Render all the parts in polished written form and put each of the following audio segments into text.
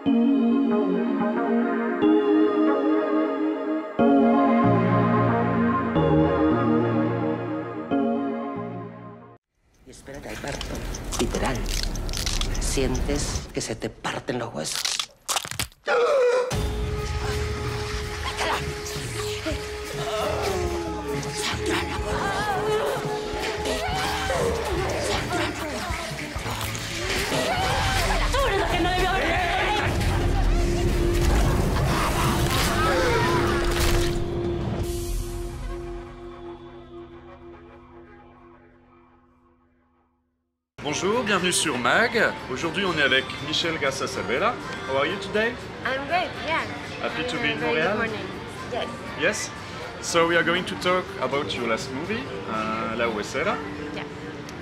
Y espérate al parto, literal. Sientes que se te parten los huesos. Bonjour, bienvenue sur MAG. Aujourd'hui, on est avec Michelle Garza Cervera. How are you today? I'm great, yeah. Happy to be in Very Montreal? good morning. Yes. Yes? So we are going to talk about your last movie, La Huesera. Yeah.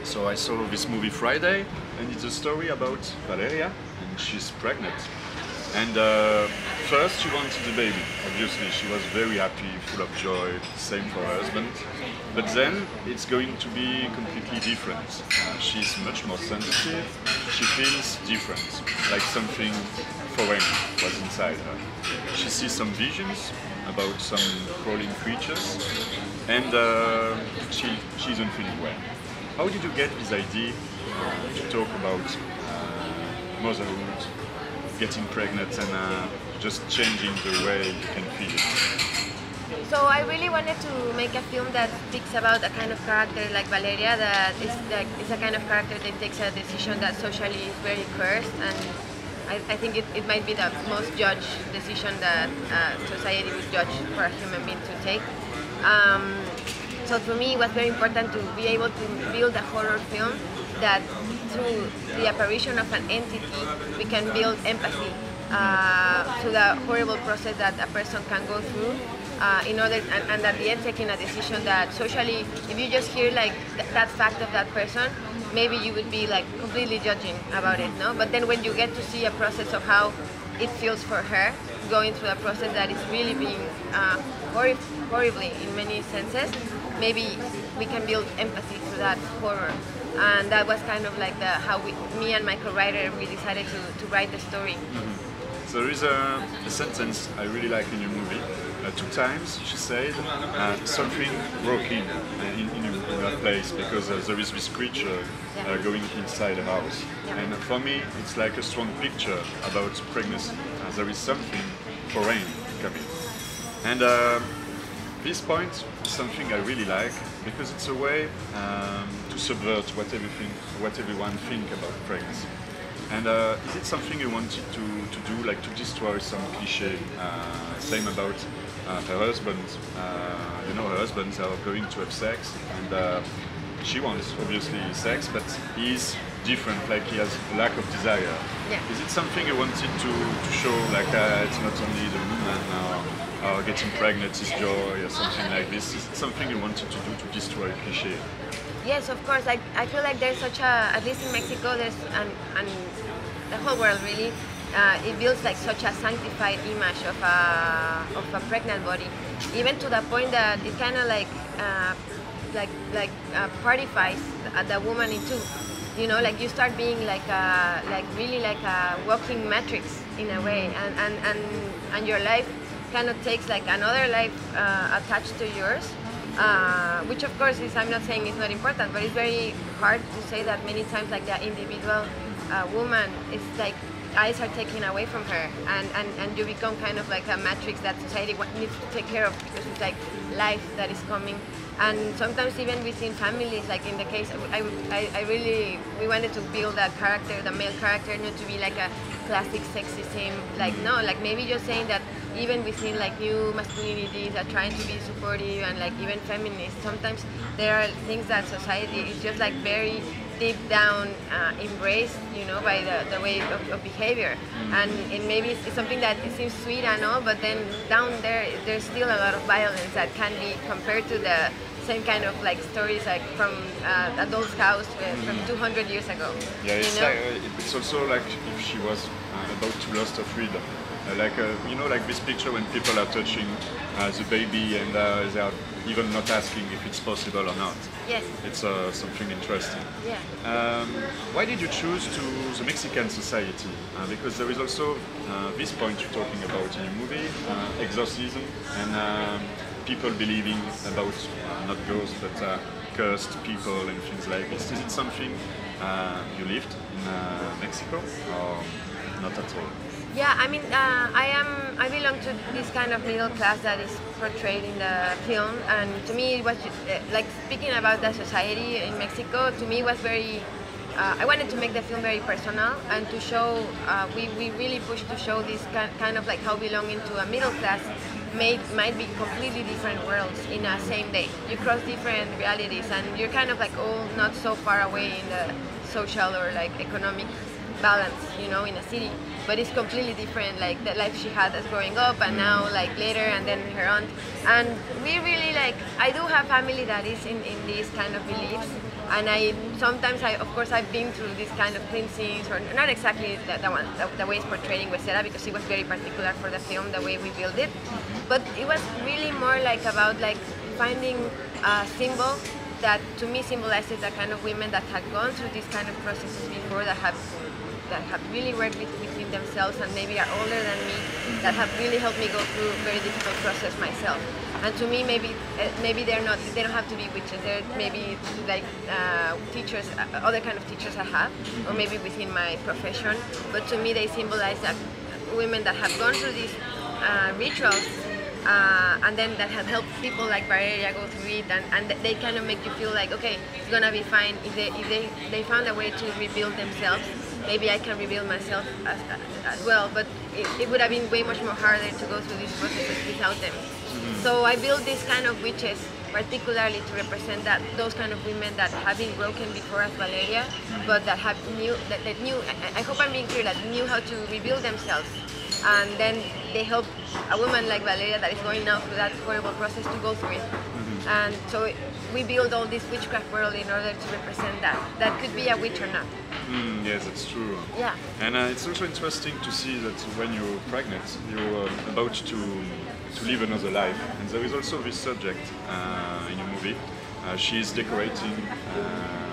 So I saw this movie Friday, and it's a story about Valeria, and she's pregnant. And first she wanted a baby, obviously. She was very happy, full of joy, same for her husband. But then it's going to be completely different. She's much more sensitive, she feels different, like something foreign was inside her. She sees some visions about some crawling creatures, and she isn't feeling well. How did you get this idea to talk about motherhood, getting pregnant, and just changing the way you can feel it? So I really wanted to make a film that speaks about a kind of character like Valeria that is a kind of character that takes a decision that socially is very cursed, and I think it might be the most judged decision that society would judge for a human being to take. So for me it was very important to be able to build a horror film that through the apparition of an entity we can build empathy to the horrible process that a person can go through in order, and at the end taking a decision that socially, if you just hear like that fact of that person, maybe you would be like completely judging about it, no? But then when you get to see a process of how it feels for her, going through a process that is really being horribly in many senses, maybe we can build empathy through that horror. And that was kind of like how me and my co-writer, we decided to write the story. Mm-hmm. So there is a sentence I really like in your movie. 2 times she said something broke in her place because there is this creature going inside the house. Yeah. And for me it's like a strong picture about pregnancy. There is something foreign coming. And this point is something I really like because it's a way to subvert what everyone think about pregnancy. And is it something you wanted to do, like to destroy some cliché? Same about her husband. You know, her husbands are going to have sex, and she wants obviously sex, but he's different, like he has lack of desire. Yeah. Is it something you wanted to show, like it's not only the woman getting pregnant is joy or something like this? Is it something you wanted to do to destroy cliché? Yes, of course. I feel like there's such a, at least in Mexico, there's and the whole world really, it builds like such a sanctified image of a pregnant body, even to the point that it kind of like partifies the woman in two. You know, like you start being like really like a walking matrix in a way, and your life kind of takes like another life attached to yours. Which of course is, I'm not saying it's not important, but it's very hard to say that many times like the individual woman is like eyes are taken away from her, and you become kind of like a matrix that society needs to take care of because it's like life that is coming. And sometimes even within families, like in the case, we wanted to build a character, the male character, not to be like a classic sexy same, like no, like maybe just saying that even within like new masculinities are trying to be supportive and like even feminist, sometimes there are things that society is just like very deep down embraced, you know, by the way of behavior. And maybe it's something that it seems sweet and all, but then down there, there's still a lot of violence that can be compared to the same kind of like stories like from a doll's house from 200 years ago. Yeah, it's, you know? like, it's also like if she was about to lose her freedom. You know, like this picture when people are touching the baby and they are even not asking if it's possible or not. Yes. It's something interesting. Yeah. Why did you choose to the Mexican society? Because there is also this point you're talking about in your movie, exorcism and people believing about not ghosts but cursed people and things like this. Is it something you lived in Mexico or not at all? Yeah, I mean, I belong to this kind of middle class that is portrayed in the film, and to me it was like speaking about the society in Mexico. To me, it was very. I wanted to make the film very personal and to show. We really pushed to show this kind of like how belonging to a middle class might be completely different worlds in a same day. You cross different realities, and you're kind of like all not so far away in the social or like economic balance, you know, in a city. But it's completely different, like the life she had as growing up and now like later, and then her aunt. And we really like, I do have family that is in these kind of beliefs, and sometimes of course I've been through this kind of cleansings, or not exactly the way it's portrayed in Huesera, because it was very particular for the film, the way we built it. But it was really more like about like finding a symbol that to me symbolizes the kind of women that had gone through these kind of processes before, that have really worked within themselves and maybe are older than me, that have really helped me go through a very difficult process myself. And to me, maybe they don't have to be witches. They're maybe like teachers, other kind of teachers I have, or maybe within my profession. But to me, they symbolize that women that have gone through these rituals, and then that have helped people like Valeria go through it, and they kind of make you feel like, okay, it's gonna be fine. If they found a way to rebuild themselves, maybe I can rebuild myself as well, but it would have been way much more harder to go through these processes without them. So I built this kind of witches particularly to represent those kind of women that have been broken before as Valeria, but that knew, I hope I'm being clear, that knew how to rebuild themselves. And then they help a woman like Valeria that is going now through that horrible process to go through it. And so we build all this witchcraft world in order to represent that. That could be a witch or not. Yes, that's true. Yeah. And it's also interesting to see that when you're pregnant, you're about to live another life. And there is also this subject in your movie. She's decorating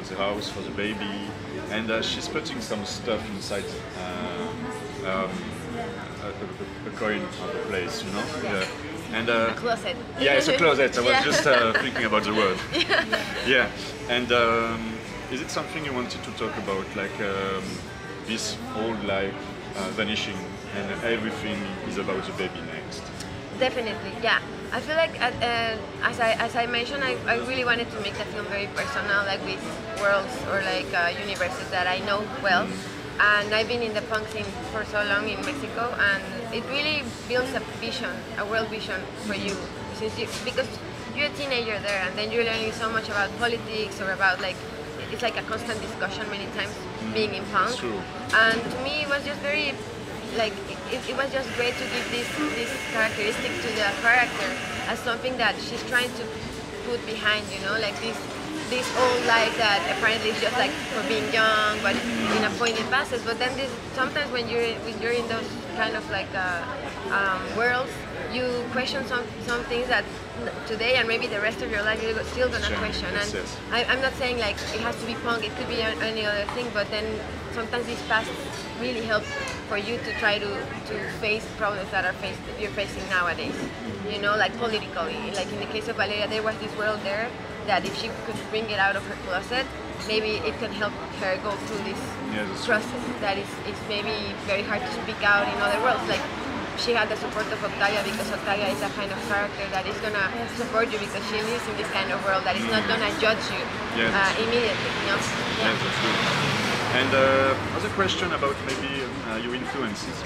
the house for the baby, and she's putting some stuff inside a coin of the place, you know? Yeah. And a closet. Yeah, it's a closet. I was just thinking about the word. Yeah. And is it something you wanted to talk about, like this old life vanishing and everything is about the baby next? Definitely, yeah. I feel like, as I mentioned, I really wanted to make the film very personal, like with worlds or like universes that I know well. And I've been in the punk scene for so long in Mexico, and it really builds a vision, a world vision for you, because you're a teenager there, and then you're learning so much about politics or about like, it's like a constant discussion many times being in punk. And to me, it was just very, like, it was just great to give this characteristic to the character as something that she's trying to put behind, you know, like this old life that apparently is just like for being young, but in a point it passes. But then sometimes when you're in those kind of like worlds, you question some things that today and maybe the rest of your life you're still gonna question. Yes, and yes. I'm not saying like it has to be punk, it could be any other thing, but then sometimes these paths really help for you to try to face problems that you're facing nowadays. You know, like politically, like in the case of Valeria, there was this world there that if she could bring it out of her closet, maybe it can help her go through this process that is maybe very hard to speak out in other worlds. Like she had the support of Octavia, because Octavia is a kind of character that is gonna support you because she lives in this kind of world that is not gonna judge you immediately. You know? Yes, that's good. And other question about maybe your influences.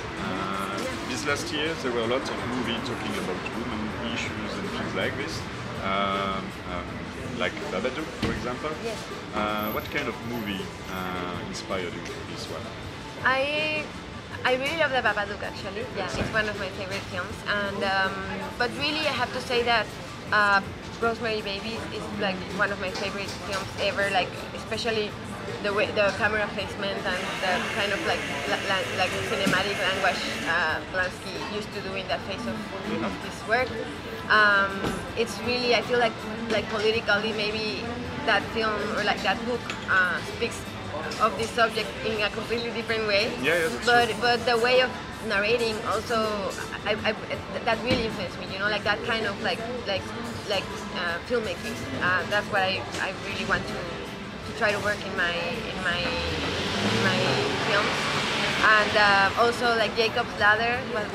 These last years there were a lot of movies talking about women issues and things like this. Like Babadook, for example. Yes. What kind of movie inspired you for this one? I really love the Babadook actually. Yeah, it's one of my favorite films. And but really, I have to say that Rosemary Baby is like one of my favorite films ever. Like especially the camera placement and the kind of like cinematic language Polanski used to do in the face of this work. It's really, I feel like politically maybe that film or like that book speaks of this subject in a completely different way. Yeah, that's true. But the way of narrating also, that really influenced me. You know, like that kind of like filmmaking. That's what I really want to try to work in my films. And also like Jacob's Ladder was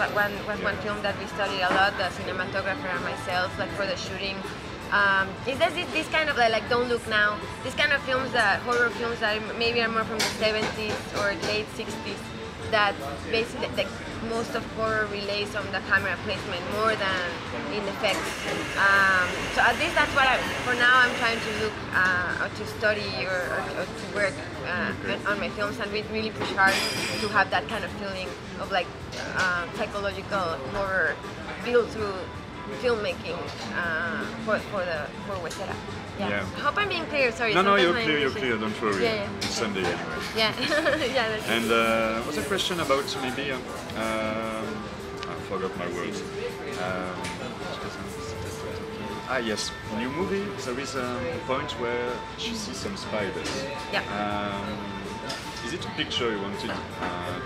one film that we studied a lot, the cinematographer and myself, like for the shooting. Is this kind of like Don't Look Now, this kind of films, that horror films that maybe are more from the 70s or late 60s, that basically like most of horror relays on the camera placement more than in effects. So at least that's what for now I'm trying to look or to study or to work on my films, and we really push hard to have that kind of feeling of like psychological horror built through filmmaking for Huesera. Yeah. I hope I'm being clear. Sorry. No, you're clear. Don't worry. Yeah. It's Sunday anyway. Yeah. Yeah. That's and what's a question about maybe? I forgot my words. Yes. In your movie, there is a point where she sees some spiders. Yeah. Is it a picture you wanted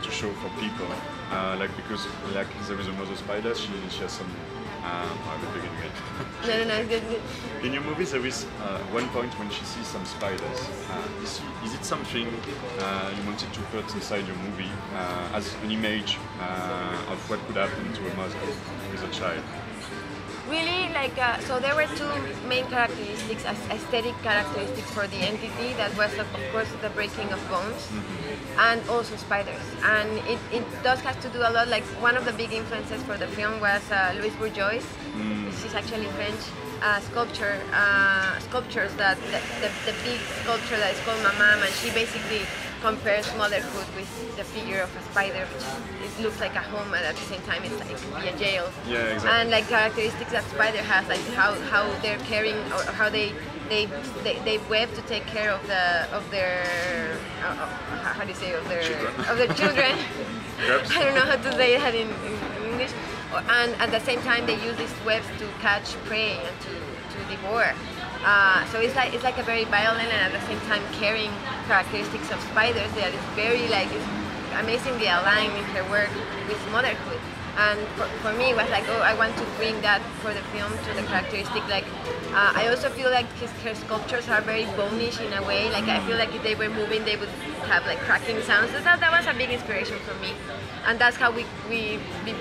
to show for people? Because there is another spider, she has some. I'm beginning it. No, it's good. In your movie, there is one point when she sees some spiders. Is it something you wanted to put inside your movie as an image of what could happen to a mother with a child? Really, so there were two main characteristics, aesthetic characteristics for the entity. That was, of course, the breaking of bones, and also spiders. And it does have to do a lot, like one of the big influences for the film was Louise Bourgeois. She's actually French. Sculptures that the big sculpture that is called Mamam, and she basically compares motherhood with the figure of a spider, which it looks like a home, and at the same time it could be a jail. Yeah, exactly. And like characteristics that spider has, like how they're caring, or how they web to take care of their how do you say, of their children. I don't know how to say that in English. And at the same time, they use these webs to catch prey and to devour. So it's like a very violent and at the same time caring characteristics of spiders that is very it's amazingly aligned in her work with motherhood. And for me, it was like, oh, I want to bring that for the film to the characteristic. I also feel like her sculptures are very bonish in a way. Like I feel like if they were moving, they would have like cracking sounds. So that was a big inspiration for me. And that's how we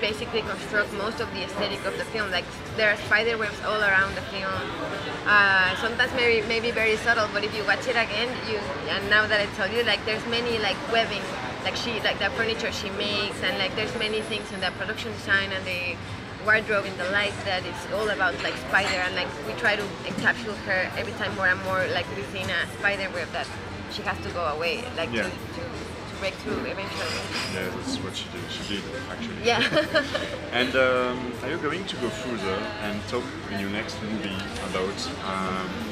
basically construct most of the aesthetic of the film. Like there are spider webs all around the film. Sometimes maybe very subtle, but if you watch it again, and now that I told you, like there's many like webbing. Like the furniture she makes, and like there's many things in the production design and the wardrobe and the light that is all about like spider, and like we try to encapsulate her every time more and more like within a spider web that she has to go away, like to break through eventually. Yeah, that's what she did. She did actually. Yeah. And are you going to go further and talk in your next movie about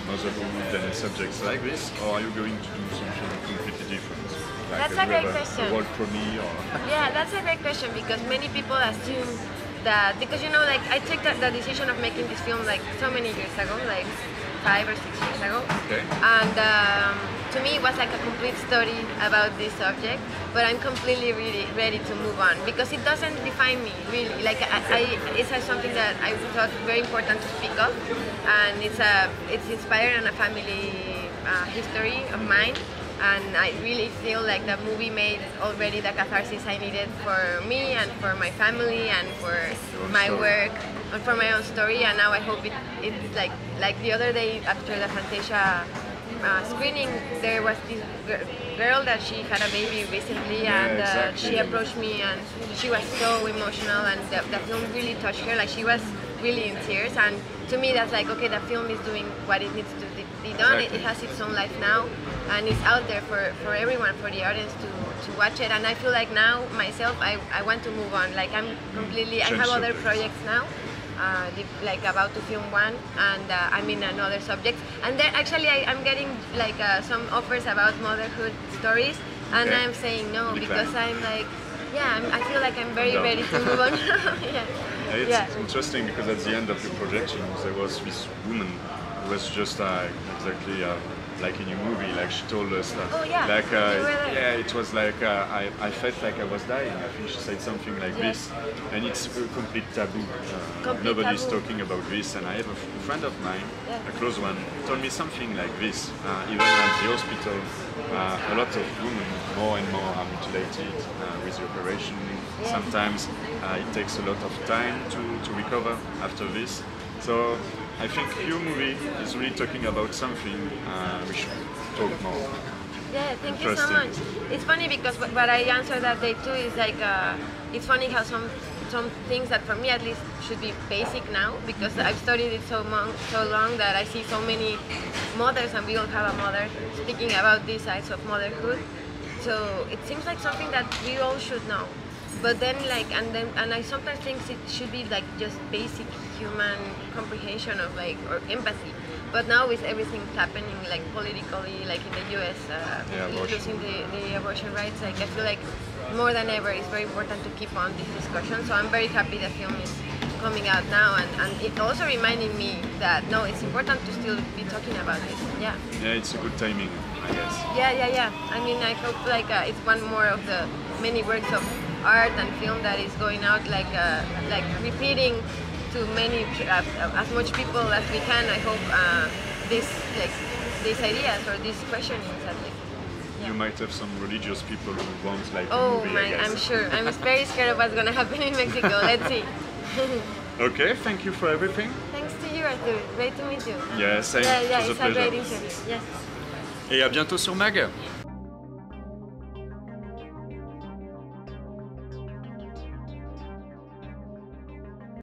motherhood and subjects like this, or are you going to do something completely different? That's a great question. A world premiere? Yeah, that's a great question, because many people assume that, because like I took the decision of making this film like so many years ago, like 5 or 6 years ago. Okay. And to me it was like a complete study about this subject, but I'm completely really ready to move on, because it doesn't define me really. Like it's something that I thought very important to speak of, and it's inspired on a family history of mine. And I really feel like the movie made already the catharsis I needed for me and for my family and for my work and for my own story. And now I hope it's like the other day after the Fantasia screening, there was this girl that she had a baby recently, and she approached me and she was so emotional, and the film really touched her. Like she was really in tears, and to me that's like, okay, the film is doing what it needs to be done. It has its own life now, and it's out there for everyone, for the audience to watch it. And I feel like now myself I want to move on. Like I'm completely, I have other projects now, like about to film one, and I'm in another subject. And then actually I'm getting like some offers about motherhood stories, and Okay. I'm saying no Decline. because I'm like, yeah, I feel like I'm very ready to move on. Yeah. It's Yeah. interesting because at the end of the projection there was this woman who was just exactly like in your movie, like she told us that, Oh, yeah. like You were there. yeah, it was like I felt like I was dying. I think she said something like Yes. this, and it's a complete taboo. Complete Nobody's taboo. talking about this, and I have a friend of mine, Yeah. a close one, told me something like this. Even at the hospital, a lot of women more and more are mutilated with the operation. Yes. Sometimes it takes a lot of time to recover after this. So I think your movie is really talking about something we should talk more. Yeah, thank you so much. Interesting. It's funny because what I answered that day too is like, it's funny how some things that for me at least should be basic now, because I've studied it so long that I see so many mothers, and we all have a mother, speaking about these sides of motherhood. So it seems like something that we all should know. But then and I sometimes think it should be like just basic human comprehension of like, or empathy. But now with everything happening like politically, like in the US, losing the abortion rights, like I feel like more than ever it's very important to keep on this discussion. So I'm very happy the film is coming out now, and it also reminding me that no, it's important to still be talking about this. Yeah. Yeah, it's a good timing, I guess. Yeah. I mean, I hope like it's one more of the many works of art and film that is going out, like repeating to many as much people as we can. I hope these ideas or these questionings at least. Yeah. You might have some religious people who want like a Oh movie, I my, guess. I'm sure. I'm very scared of what's gonna happen in Mexico. Let's see. Okay, thank you for everything. Thanks to you, Arthur. Great to meet you. Yeah, same. Yeah, It was a it's a great pleasure. interview. Yes. Et à bientôt sur Mag.